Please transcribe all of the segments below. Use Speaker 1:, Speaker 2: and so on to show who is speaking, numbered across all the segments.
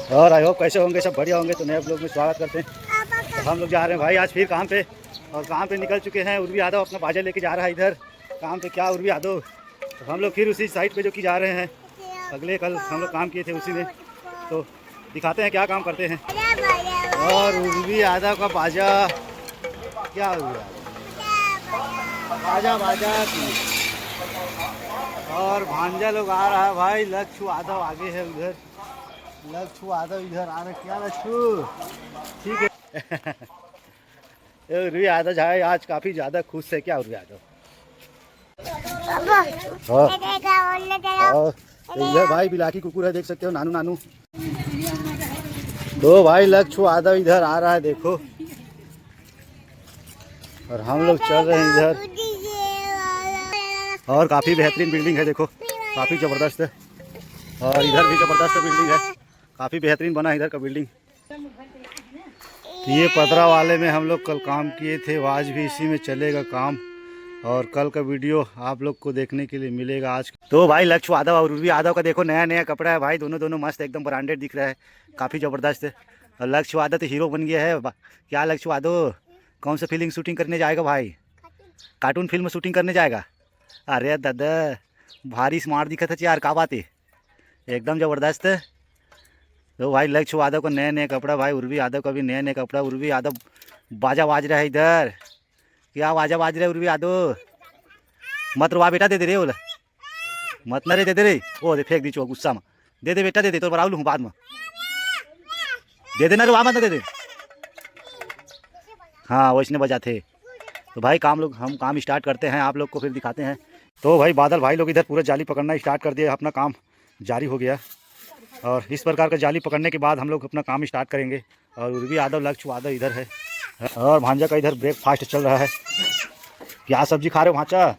Speaker 1: और I hope कैसे होंगे, सब बढ़िया होंगे। तो नए ब्लॉग में स्वागत करते हैं। तो हम लोग जा रहे हैं भाई आज फिर काम पे, और काम पे निकल चुके हैं। उर्वी यादव अपना बाजा लेके जा रहा है इधर काम पे। क्या उर्वी यादव, तो हम लोग फिर उसी साइड पे जो कि जा रहे हैं। अगले कल हम लोग काम किए थे उसी में, तो दिखाते हैं क्या काम करते हैं। और उर्वी यादव का बाजा, क्या उर्वी यादव बाजा बाजा की। और भांजा लोग आ रहा है भाई। लक्ष्य यादव आगे है उधर, लक्ष्य यादव इधर आ रहे। क्या लक्ष्य, ठीक है। उर्वी यादव भाई आज काफ़ी ज़्यादा खुश है। क्या उर्वी यादव, और इधर भाई बिलाकी कुकुर है, देख सकते हो, नानू नानू। तो भाई लक्ष्य यादव इधर आ रहा है, देखो। और हम लोग चल रहे हैं इधर। और काफ़ी बेहतरीन बिल्डिंग है, देखो, काफ़ी ज़बरदस्त है। और इधर भी ज़बरदस्त बिल्डिंग है, काफ़ी बेहतरीन बना है इधर का बिल्डिंग। ये पतरा वाले में हम लोग कल काम किए थे, आज भी इसी में चलेगा काम। और कल का वीडियो आप लोग को देखने के लिए मिलेगा आज। तो भाई लक्ष्य यादव और उर्वी यादव का देखो नया नया कपड़ा है भाई। दोनों मस्त एकदम ब्रांडेड दिख रहा है, काफ़ी ज़बरदस्त है। और लक्ष्य यादव तो हीरो बन गया है। क्या लक्ष्य यादव, कौन सा फिल्म शूटिंग करने जाएगा भाई? कार्टून फिल्म शूटिंग करने जाएगा? अरे दादा भारी स्मार्ट दिखा था यार, क्या बात है, एकदम ज़बरदस्त है। तो भाई लक्ष्य यादव का नया नया कपड़ा, भाई उर्वी यादव का भी नया नया कपड़ा। उर्वी यादव बाजा बाज रहा है इधर। क्या बाजा बाज रहा है उर्वी यादव? मत रुआ बेटा, दे दे रे बोला, मत न रे, दे दे रे। ओ दे फेंक दी चो गुस्सा में, दे दे बेटा, दे दे, तो बराबर लूँ बाद में, दे देना रुआ मत, दे दे। हाँ वैसने बजा थे। तो भाई हम काम स्टार्ट करते हैं, आप लोग को फिर दिखाते हैं। तो भाई बादल भाई लोग इधर पूरा जाली पकड़ना स्टार्ट कर दिया, अपना काम जारी हो गया। और इस प्रकार का जाली पकड़ने के बाद हम लोग अपना काम स्टार्ट करेंगे। और उर्वी यादव लक्ष्य यादव इधर है, और भांजा का इधर ब्रेकफास्ट चल रहा है। क्या सब्जी खा रहे हो भांजा?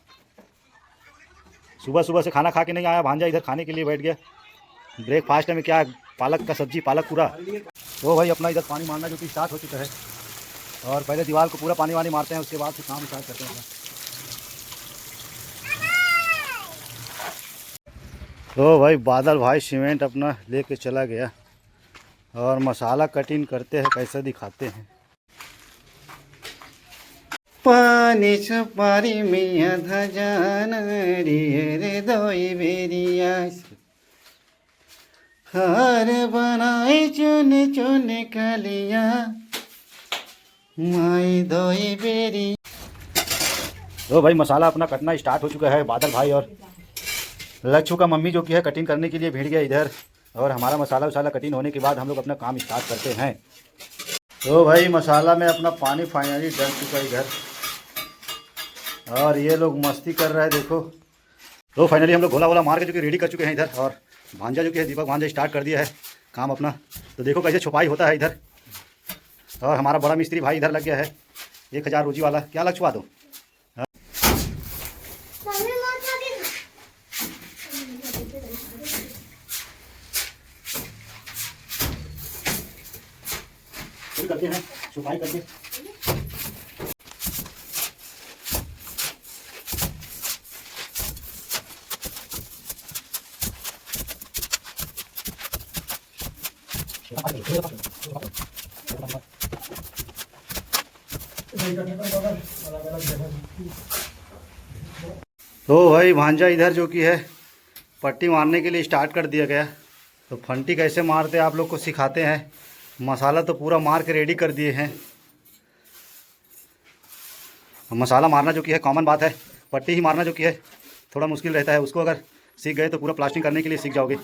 Speaker 1: सुबह सुबह से खाना खा के नहीं आया भांजा, इधर खाने के लिए बैठ गया। ब्रेकफास्ट में क्या, पालक का सब्जी, पालक पूरा। तो भाई अपना इधर पानी मारना जो कि स्टार्ट हो चुका है। और पहले दीवार को पूरा पानी वानी मारते हैं, उसके बाद फिर काम स्टार्ट करते हैं। तो भाई बादल भाई सीमेंट अपना लेके चला गया, और मसाला कटिंग करते हैं, कैसे दिखाते हैं। पानी छपारी मिया धजान रे दोई बेरिया, हार बनाए चुन चुन कलिया माई दोई बेरी। तो भाई मसाला अपना कटना स्टार्ट हो चुका है। बादल भाई और लक्ष्य का मम्मी जो कि है कटिंग करने के लिए भीड़ गया इधर। और हमारा मसाला वसाला कटिंग होने के बाद हम लोग अपना काम स्टार्ट करते हैं। तो भाई मसाला में अपना पानी फाइनली डल चुका है इधर, और ये लोग मस्ती कर रहे हैं, देखो। तो फाइनली हम लोग घोला वोला मार के जो कि रेडी कर चुके हैं इधर। और भांजा जो कि है दीपक भांजा स्टार्ट कर दिया है काम अपना। तो देखो कैसे छुपाई होता है इधर। और हमारा बड़ा मिस्त्री भाई इधर लग गया है, 1000 रोजी वाला। क्या लग छुपा दो, करते हैं छुपाई करके। तो भाई भांजा इधर जो कि है पट्टी मारने के लिए स्टार्ट कर दिया गया। तो फंटी कैसे मारते हैं आप लोग को सिखाते हैं। मसाला तो पूरा मार के रेडी कर दिए हैं। मसाला मारना जो कि है कॉमन बात है, पट्टी ही मारना जो कि है थोड़ा मुश्किल रहता है। उसको अगर सीख गए तो पूरा प्लास्टिंग करने के लिए सीख जाओगे।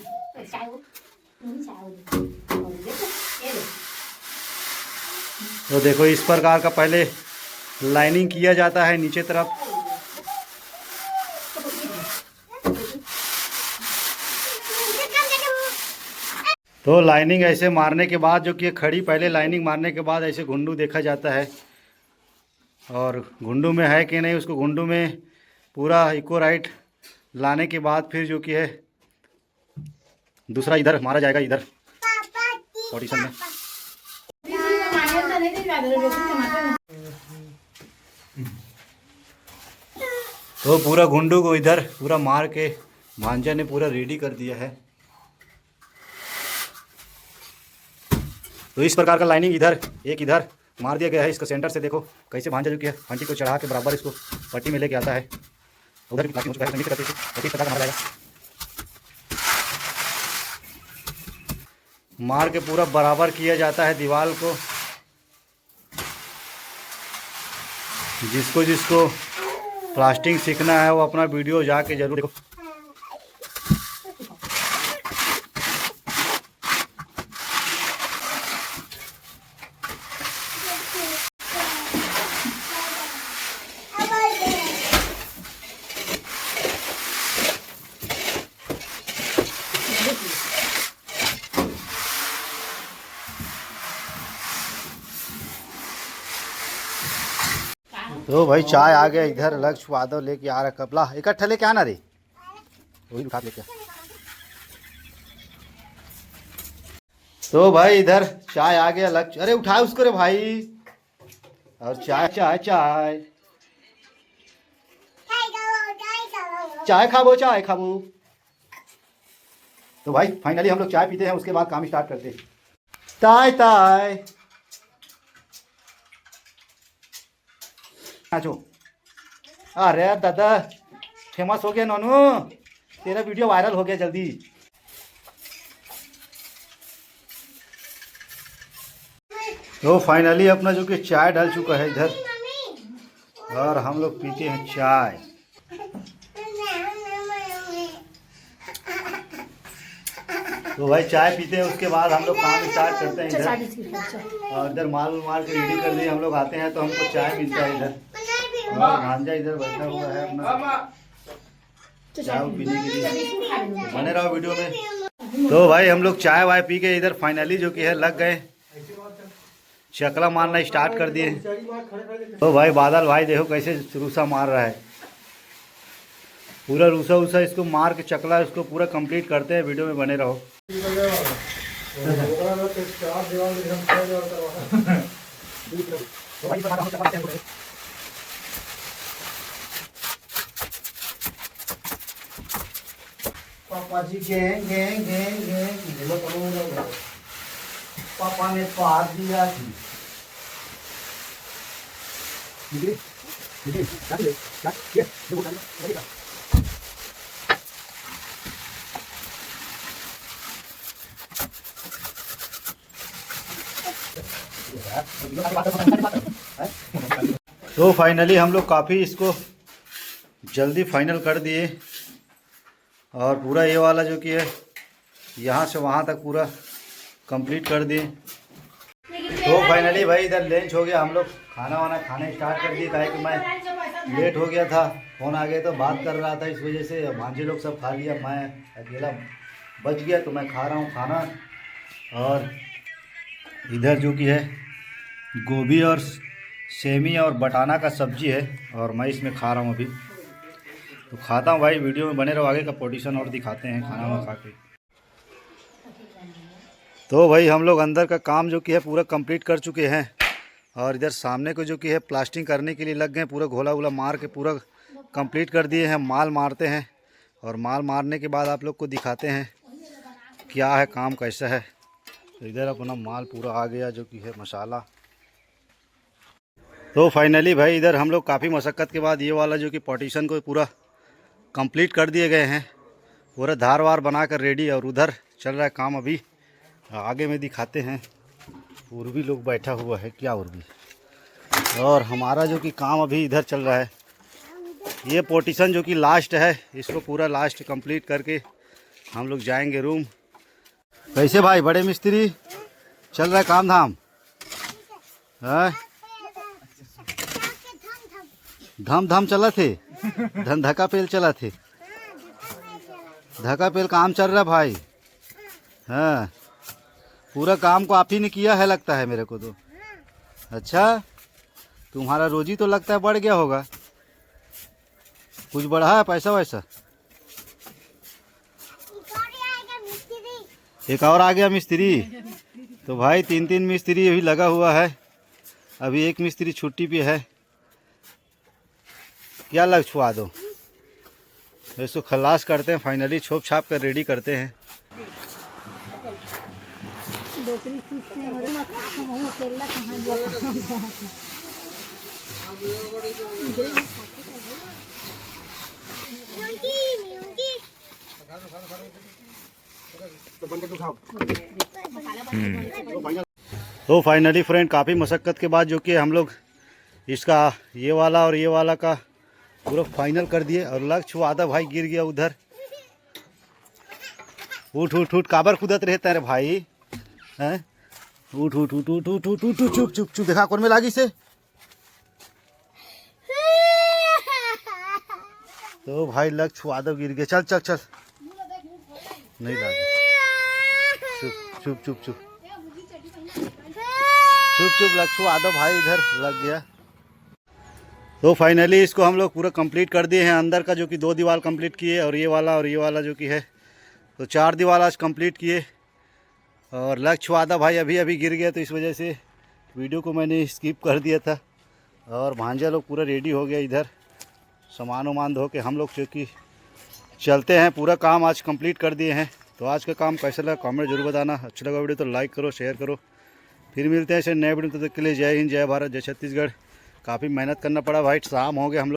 Speaker 1: तो देखो इस प्रकार का पहले लाइनिंग किया जाता है नीचे तरफ। तो लाइनिंग ऐसे मारने के बाद जो कि खड़ी, पहले लाइनिंग मारने के बाद ऐसे घुंडू देखा जाता है। और घुंडू में है कि नहीं, उसको घुंडू में पूरा इको राइट लाने के बाद फिर जो कि है दूसरा इधर मारा जाएगा, इधर ऑडिशन में। तो पूरा घुंडू को इधर पूरा मार के भांजा ने पूरा रेडी कर दिया है। तो इस प्रकार का लाइनिंग इधर एक इधर मार दिया गया है। इसको सेंटर से देखो कैसे भांजा जो कि है फंटी को चढ़ा के बराबर इसको पट्टी में लेके आता है। उधर भी प्लास्टिक हो चुका है, नीचे करते इस प्रकार मारा जाएगा, मार के पूरा बराबर किया जाता है दीवार को। जिसको जिसको प्लास्टिक सीखना है वो अपना वीडियो जाके जरूर देखो। तो भाई चाय आ गया इधर, लक्ष्य वादव लेके आ रहा कपला इकट्ठा लेके आना रे, वही उठा लेके। तो भाई इधर चाय आ गया लक्ष्य, अरे उठाए उसको रे भाई। और चाय चाय चाय चाय खाबो चाय खाबो। तो भाई फाइनली हम लोग चाय पीते हैं, उसके बाद काम स्टार्ट करते हैं। ताय ताय अरे दादा फेमस हो गया नोनू, तेरा वीडियो वायरल हो गया जल्दी। तो फाइनली अपना जो कि चाय डाल चुका है इधर, और हम लोग पीते हैं चाय। तो भाई चाय पीते हैं, उसके बाद हम लोग काम स्टार्ट करते हैं इधर। और इधर माल के रेडी कर लिए हम लोग आते हैं तो हमको चाय मिलता है इधर। और भांजा इधर बैठा हुआ है अपना चाय पीने के लिए, बने रहो वीडियो में। तो भाई हम लोग चाय वाय पी के इधर फाइनली जो कि है लग गए, चकला मारना स्टार्ट कर दिए। तो भाई बादल भाई देखो कैसे रूसा मार रहा है, पूरा रूसा उसा इसको मार के चकला इसको पूरा कंप्लीट करते हैं, वीडियो में बने रहो। पापा जी गैंग गैंग गैंग गैंग, पापा ने पार दिया थी। तो फाइनली हम लोग काफ़ी इसको जल्दी फाइनल कर दिए, और पूरा ये वाला जो कि है यहाँ से वहाँ तक पूरा कंप्लीट कर दिए। तो फाइनली भाई इधर लंच हो गया, हम लोग खाना वाना खाने स्टार्ट कर दिए। काहे कि मैं लेट हो गया था, फ़ोन आ गया तो बात कर रहा था, इस वजह से भांजे लोग सब खा लिया, मैं अकेला बच गया तो मैं खा रहा हूँ खाना। और इधर जो कि है गोभी और सेमी और बटाना का सब्जी है, और मैं इसमें खा रहा हूँ अभी। तो खाता हूँ भाई, वीडियो में बने रहो, आगे का पोजीशन और दिखाते हैं खाना वाना खा के। तो भाई हम लोग अंदर का काम जो कि है पूरा कंप्लीट कर चुके हैं, और इधर सामने को जो कि है प्लास्टिंग करने के लिए लग गए, पूरा घोला वोला मार के पूरा कंप्लीट कर दिए हैं। माल मारते हैं, और माल मारने के बाद आप लोग को दिखाते हैं क्या है काम कैसा है। तो इधर अपना माल पूरा आ गया जो कि है मसाला। तो फाइनली भाई इधर हम लोग काफ़ी मशक्क़त के बाद ये वाला जो कि पार्टीशन को पूरा कंप्लीट कर दिए गए हैं, पूरा धार वार बना कर रेडी। और उधर चल रहा है काम, अभी आगे में दिखाते हैं। उर्वी लोग बैठा हुआ है, क्या उर्वी, और हमारा जो कि काम अभी इधर चल रहा है। ये पार्टीशन जो कि लास्ट है, इसको पूरा लास्ट कंप्लीट करके हम लोग जाएंगे रूम। कैसे भाई बड़े मिस्त्री चल रहा है काम धाम? हाँ धम धम चला थे, धका पेल चला थे, धका पेल काम चल रहा भाई। हाँ पूरा काम को आप ही ने किया है लगता है मेरे को तो। अच्छा तुम्हारा रोजी तो लगता है बढ़ गया होगा, कुछ बढ़ा है पैसा वैसा? एक और आ गया मिस्त्री। तो भाई तीन तीन मिस्त्री अभी लगा हुआ है, अभी एक मिस्त्री छुट्टी पे है। क्या लग छुआ दो, इसको खलास करते हैं फाइनली, छोप छाप कर रेडी करते हैं।
Speaker 2: डोकरी खींचते हैं और हम अकेला कहाँ गया।
Speaker 1: तो फाइनली फ्रेंड काफ़ी मशक्क़त के बाद जो कि हम लोग इसका ये वाला और ये वाला का पूरा फाइनल कर दिए। और लक्ष्य आधा भाई गिर गया उधर। उठ उठ उठ काबर कूदत रहता है भाई हैं। उठ उठ उठ उठ उठ उठ उठ चुप चुप चुप देखा कौन में लागी से। तो भाई लक्ष्य आदव गिर गया। चल चल चल नहीं लागी। चुप चुप चुप चुप चुप चुप लक्ष्य आदव भाई इधर लग गया। तो फाइनली इसको हम लोग पूरा कंप्लीट कर दिए हैं। अंदर का जो कि 2 दीवार कंप्लीट किए और ये वाला जो कि है तो 4 दीवार आज कंप्लीट किए। और लक्ष्य आदव भाई अभी अभी गिर गया तो इस वजह से वीडियो को मैंने स्किप कर दिया था। और भांजा लोग पूरा रेडी हो गया इधर सामान वामान धो के। हम लोग जो कि चलते हैं। पूरा काम आज कंप्लीट कर दिए हैं। तो आज का काम कैसा लगा कमेंट जरूर बताना। अच्छा लगा वीडियो तो लाइक करो शेयर करो। फिर मिलते हैं ऐसे नए वीडियो। तब तक के लिए जय हिंद जय भारत जय छत्तीसगढ़। काफ़ी मेहनत करना पड़ा भाई। शाम हो गया हम लोग